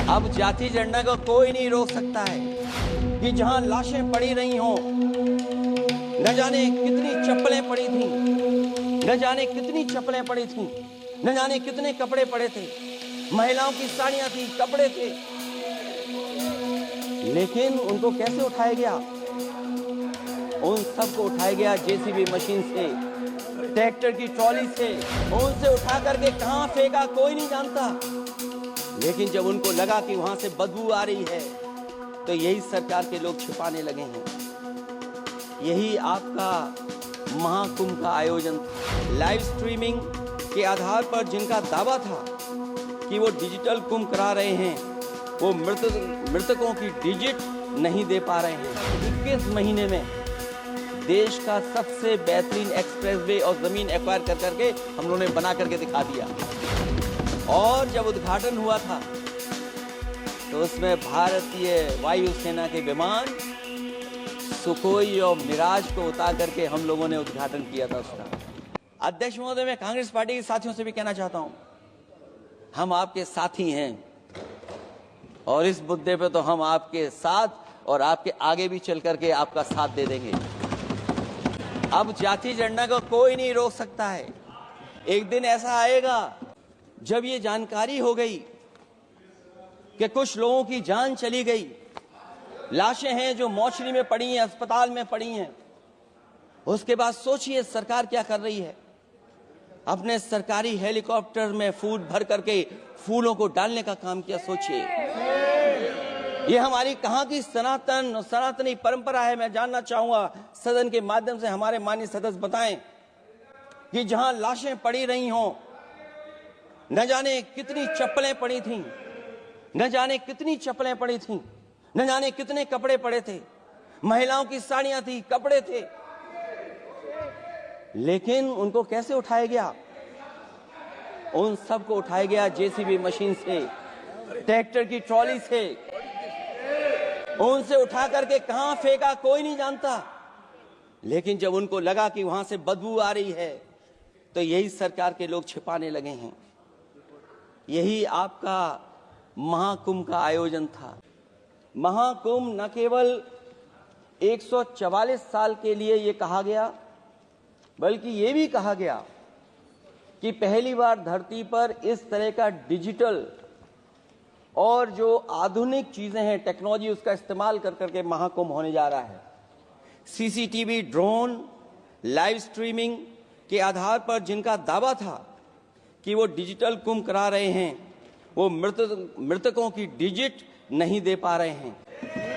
अब जाति जनगणना को कोई नहीं रोक सकता है कि जहां लाशें पड़ी रही हों, न जाने कितनी चप्पलें पड़ी थीं, न जाने कितनी चप्पलें पड़ी थीं, न जाने कितने कपड़े पड़े थे, महिलाओं की साड़ियां थी, कपड़े थे, लेकिन उनको कैसे उठाया गया? उन सबको उठाया गया जेसीबी मशीन से, ट्रैक्टर की ट्रॉली से। उनसे उठा करके कहां फेंका कोई नहीं जानता, लेकिन जब उनको लगा कि वहां से बदबू आ रही है तो यही सरकार के लोग छिपाने लगे हैं। यही आपका महाकुंभ का आयोजन था। लाइव स्ट्रीमिंग के आधार पर जिनका दावा था कि वो डिजिटल कुंभ करा रहे हैं, वो मृतकों की डिजिट नहीं दे पा रहे हैं। 21 महीने में देश का सबसे बेहतरीन एक्सप्रेसवे और जमीन एक्वायर कर करके हम लोगों ने बना करके दिखा दिया। और जब उद्घाटन हुआ था तो उसमें भारतीय वायुसेना के विमान सुखोई और मिराज को उतार करके हम लोगों ने उद्घाटन किया था उसका। अध्यक्ष महोदय, मैं कांग्रेस पार्टी के साथियों से भी कहना चाहता हूं, हम आपके साथी हैं और इस मुद्दे पे तो हम आपके साथ और आपके आगे भी चल करके आपका साथ दे देंगे। अब जाति जनगणना को कोई नहीं रोक सकता है। एक दिन ऐसा आएगा जब ये जानकारी हो गई कि कुछ लोगों की जान चली गई, लाशें हैं जो मोर्चरी में पड़ी हैं, अस्पताल में पड़ी हैं। उसके बाद सोचिए सरकार क्या कर रही है। अपने सरकारी हेलीकॉप्टर में फूल भर करके फूलों को डालने का काम किया। सोचिए, ये हमारी कहां की सनातनी परंपरा है। मैं जानना चाहूंगा सदन के माध्यम से हमारे माननीय सदस्य बताएं कि जहां लाशें पड़ी रही हों, न जाने कितनी चप्पलें पड़ी थीं, न जाने कितनी चप्पलें पड़ी थीं, न जाने कितने कपड़े पड़े थे, महिलाओं की साड़ियां थी, कपड़े थे, लेकिन उनको कैसे उठाया गया? उन सबको उठाया गया जेसीबी मशीन से, ट्रैक्टर की ट्रॉली से। उनसे उठा करके कहां फेंका कोई नहीं जानता, लेकिन जब उनको लगा कि वहां से बदबू आ रही है तो यही सरकार के लोग छिपाने लगे हैं। यही आपका महाकुंभ का आयोजन था। महाकुंभ न केवल 144 साल के लिए ये कहा गया, बल्कि ये भी कहा गया कि पहली बार धरती पर इस तरह का डिजिटल और जो आधुनिक चीजें हैं, टेक्नोलॉजी, उसका इस्तेमाल कर करके महाकुंभ होने जा रहा है। सीसीटीवी, ड्रोन, लाइव स्ट्रीमिंग के आधार पर जिनका दावा था कि वो डिजिटल कुंभ करा रहे हैं, वो मृतकों की डिजिट नहीं दे पा रहे हैं।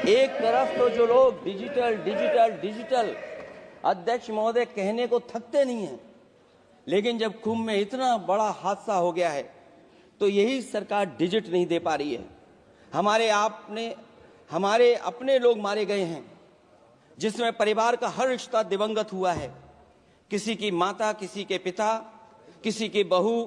एक तरफ तो जो लोग डिजिटल डिजिटल डिजिटल अध्यक्ष महोदय कहने को थकते नहीं हैं, लेकिन जब कुंभ में इतना बड़ा हादसा हो गया है तो यही सरकार डिजिट नहीं दे पा रही है। हमारे अपने लोग मारे गए हैं, जिसमें परिवार का हर रिश्ता दिवंगत हुआ है। किसी की माता, किसी के पिता, किसी की बहू,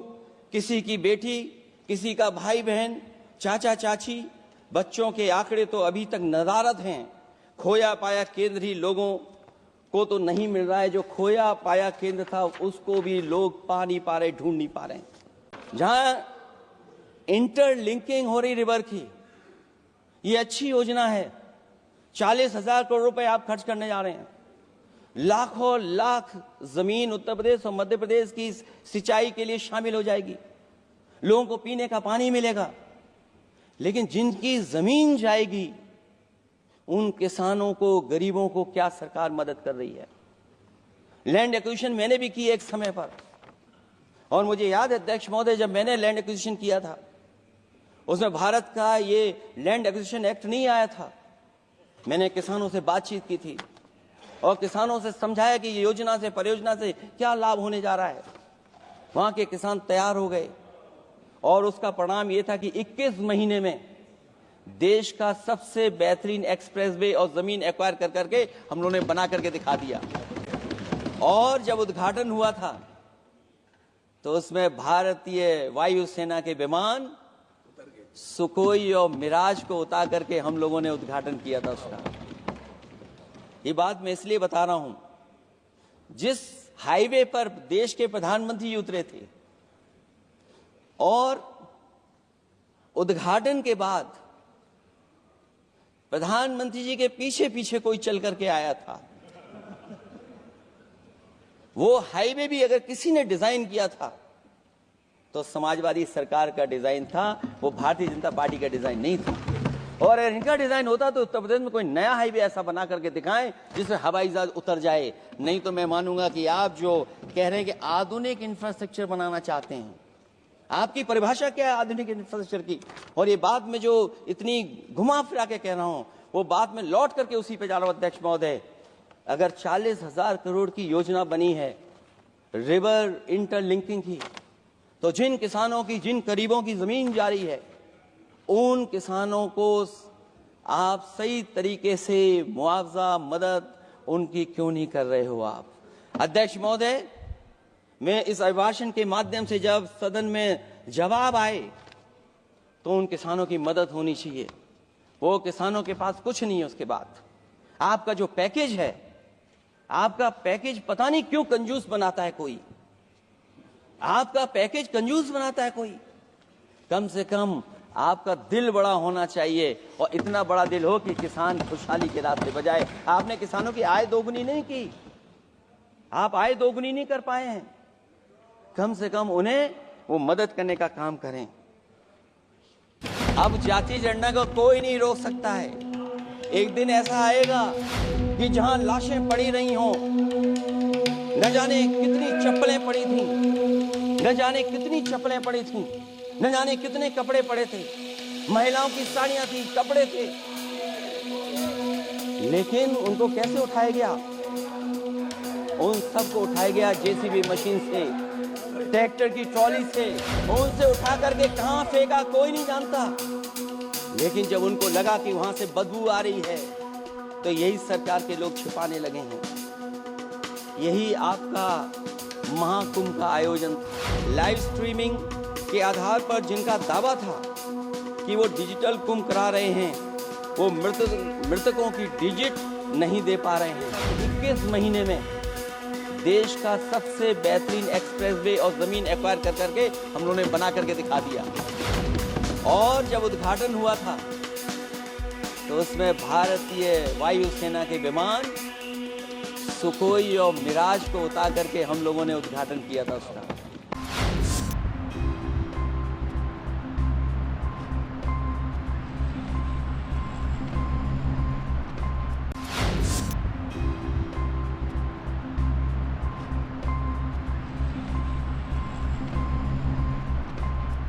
किसी की बेटी, किसी का भाई बहन, चाचा चाची। बच्चों के आंकड़े तो अभी तक नदारद हैं। खोया पाया केंद्र ही लोगों को तो नहीं मिल रहा है। जो खोया पाया केंद्र था उसको भी लोग पा नहीं पा रहे, ढूंढ नहीं पा रहे। जहां इंटरलिंकिंग हो रही रिवर की, ये अच्छी योजना है। 40,000 करोड़ रुपए आप खर्च करने जा रहे हैं। लाखों लाख जमीन उत्तर प्रदेश और मध्य प्रदेश की सिंचाई के लिए शामिल हो जाएगी। लोगों को पीने का पानी मिलेगा। लेकिन जिनकी जमीन जाएगी, उन किसानों को, गरीबों को क्या सरकार मदद कर रही है? लैंड एक्विजिशन मैंने भी की एक समय पर, और मुझे याद है अध्यक्ष महोदय, जब मैंने लैंड एक्विजिशन किया था उसमें भारत का ये लैंड एक्विजिशन एक्ट नहीं आया था। मैंने किसानों से बातचीत की थी और किसानों से समझाया कि ये योजना से, परियोजना से क्या लाभ होने जा रहा है। वहां के किसान तैयार हो गए और उसका परिणाम ये था कि 21 महीने में देश का सबसे बेहतरीन एक्सप्रेसवे और जमीन एक्वायर कर करके हम लोगों ने बना करके दिखा दिया। और जब उद्घाटन हुआ था तो उसमें भारतीय वायुसेना के विमान सुखोई और मिराज को उतार करके हम लोगों ने उद्घाटन किया था उसका। ये बात मैं इसलिए बता रहा हूं, जिस हाईवे पर देश के प्रधानमंत्री उतरे थे और उद्घाटन के बाद प्रधानमंत्री जी के पीछे पीछे कोई चल करके आया था। वो हाईवे भी अगर किसी ने डिजाइन किया था तो समाजवादी सरकार का डिजाइन था, वो भारतीय जनता पार्टी का डिजाइन नहीं था। और अगर इनका डिजाइन होता तो उत्तर प्रदेश में कोई नया हाईवे ऐसा बना करके दिखाएं जिससे हवाई जहाज उतर जाए। नहीं तो मैं मानूंगा कि आप जो कह रहे हैं कि आधुनिक इंफ्रास्ट्रक्चर बनाना चाहते हैं, आपकी परिभाषा क्या है आधुनिक इंफ्रास्ट्रक्चर की? और ये बात में जो इतनी घुमा फिरा के कह रहा हूं वो बात में लौट करके उसी पे जा रहा हूं। अध्यक्ष महोदय, अगर 40,000 करोड़ की योजना बनी है रिवर इंटरलिंकिंग की, तो जिन किसानों की, जिन गरीबों की जमीन जारी है, उन किसानों को आप सही तरीके से मुआवजा, मदद उनकी क्यों नहीं कर रहे हो आप? अध्यक्ष महोदय, मैं इस अभिभाषण के माध्यम से जब सदन में जवाब आए तो उन किसानों की मदद होनी चाहिए। वो किसानों के पास कुछ नहीं है। उसके बाद आपका जो पैकेज है, आपका पैकेज पता नहीं क्यों कंजूस बनाता है कोई, आपका पैकेज कंजूस बनाता है कोई। कम से कम आपका दिल बड़ा होना चाहिए, और इतना बड़ा दिल हो कि किसान खुशहाली के रास्ते बजाए। आपने किसानों की आय दोगुनी नहीं की, आप आय दोगुनी नहीं कर पाए हैं। कम से कम उन्हें वो मदद करने का काम करें। अब जाति जनगणना को कोई नहीं रोक सकता है। एक दिन ऐसा आएगा कि जहां लाशें पड़ी रही हों, न जाने कितनी चप्पलें पड़ी थी, न जाने कितनी चप्पलें पड़ी थी, न जाने कितने कपड़े पड़े थे, महिलाओं की साड़ियां थी, कपड़े थे, लेकिन उनको कैसे उठाया गया? उन सबको उठाया गया जेसीबी मशीन से, ट्रैक्टर की ट्रॉली से। उनसे उठा करके कहां फेंका कोई नहीं जानता, लेकिन जब उनको लगा कि वहां से बदबू आ रही है तो यही सरकार के लोग छिपाने लगे हैं। यही आपका महाकुंभ का आयोजन था। लाइव स्ट्रीमिंग के आधार पर जिनका दावा था कि वो डिजिटल कुंभ करा रहे हैं, वो मृतकों की डिजिट नहीं दे पा रहे हैं। 21 महीने में देश का सबसे बेहतरीन एक्सप्रेसवे और जमीन एक्वायर कर करके हम लोगों ने बना करके दिखा दिया। और जब उद्घाटन हुआ था तो उसमें भारतीय वायुसेना के विमान सुखोई और मिराज को उतार करके हम लोगों ने उद्घाटन किया था उसका।